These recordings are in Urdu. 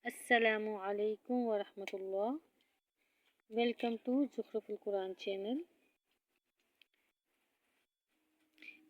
Assalamu alaikum wa rahmatullah. Welcome to Zukhruful Quran channel.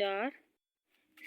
4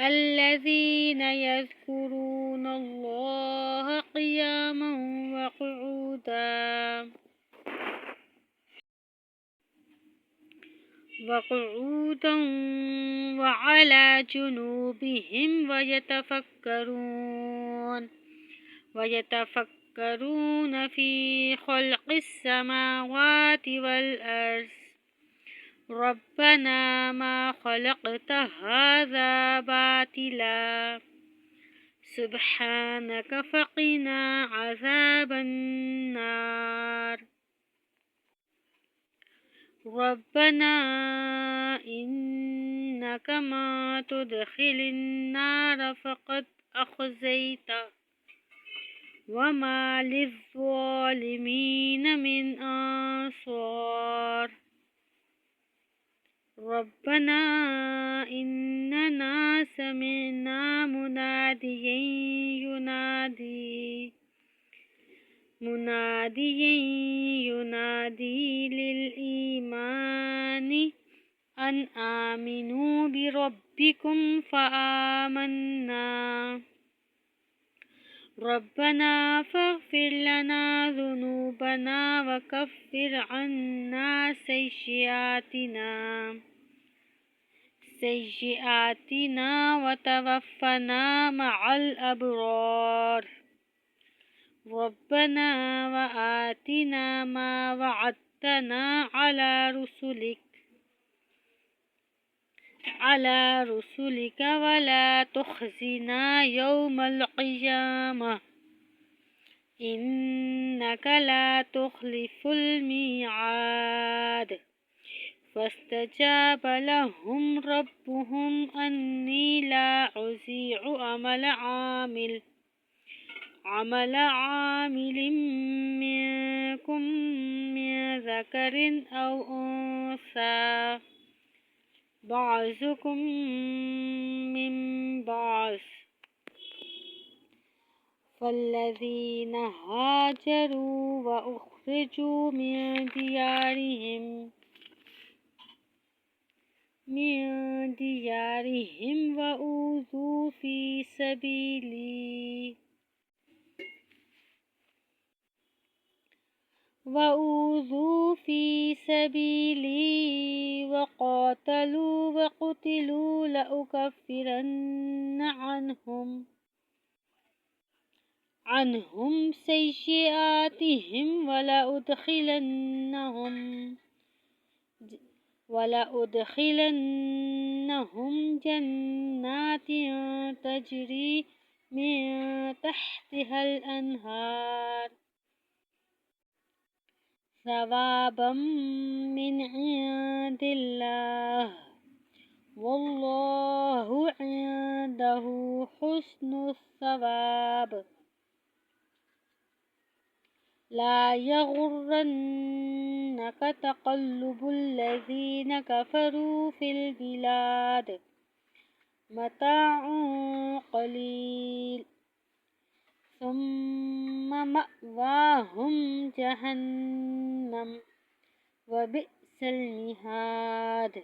الذين يذكرون الله قياما وقعودا وعلى جنوبهم ويتفكرون في خلق السماوات والأرض ربنا ما خلقت هذا باطلا سبحانك فقنا عذاب النار ربنا إنك ما تدخل النار فقد أخزيته وما للظالمين من أنصار ربنا إننا سمعنا مناديا ينادي للإيمان أن آمنوا بربكم فآمنا ربنا فاغفر لنا ذنوبنا وكفر عنا سيئاتنا وتوفنا مع الأبرار ربنا وآتنا ما وعدتنا على رسلك ولا تخزنا يوم القيامة إنك لا تخلف الميعاد فاستجاب لهم ربهم أني لا أضيع عمل عامل منكم من ذكر أو أنثى بعضكم من بعض فالذين هاجروا وأخرجوا من ديارهم وأوذوا في سبيلي وقاتلوا وقتلوا لأكفرن عنهم سيئاتهم ولأدخلنهم جنات تجري من تحتها الأنهار ثوابا من عند الله والله عنده حسن الثواب لا يغرنك تقلب الذين كفروا في البلاد متاع قليل ثم مأواهم جهنم وبئس المهاد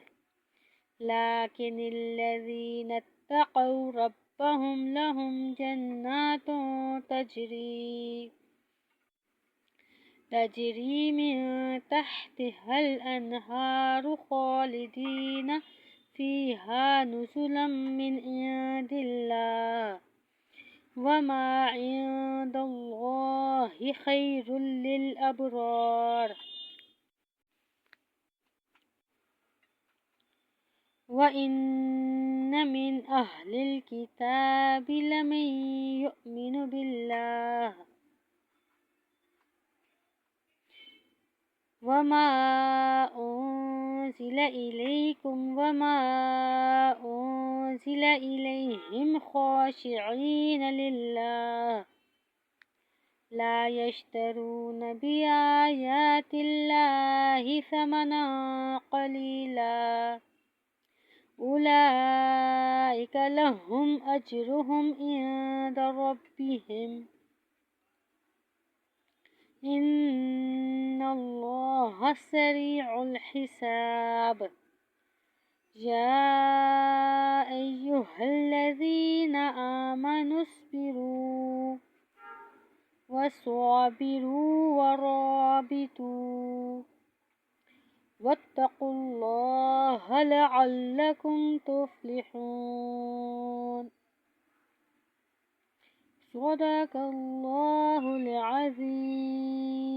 لكن الذين اتقوا ربهم لهم جنات تجري من تحتها الأنهار خالدين فيها نزلا من عند الله وما عند الله خير للأبرار وإن من أهل الكتاب لمن يؤمن بالله وما أنزل إليكم وما أنزل إليهم خاشعين لله لا يشترون بآيات الله ثمنا قليلا أولئك لهم أجرهم عند ربهم إن الله سريع الحساب يا أيها الذين آمنوا اصبروا وصابروا ورابطوا واتقوا الله لعلكم تفلحون صدق الله العظيم.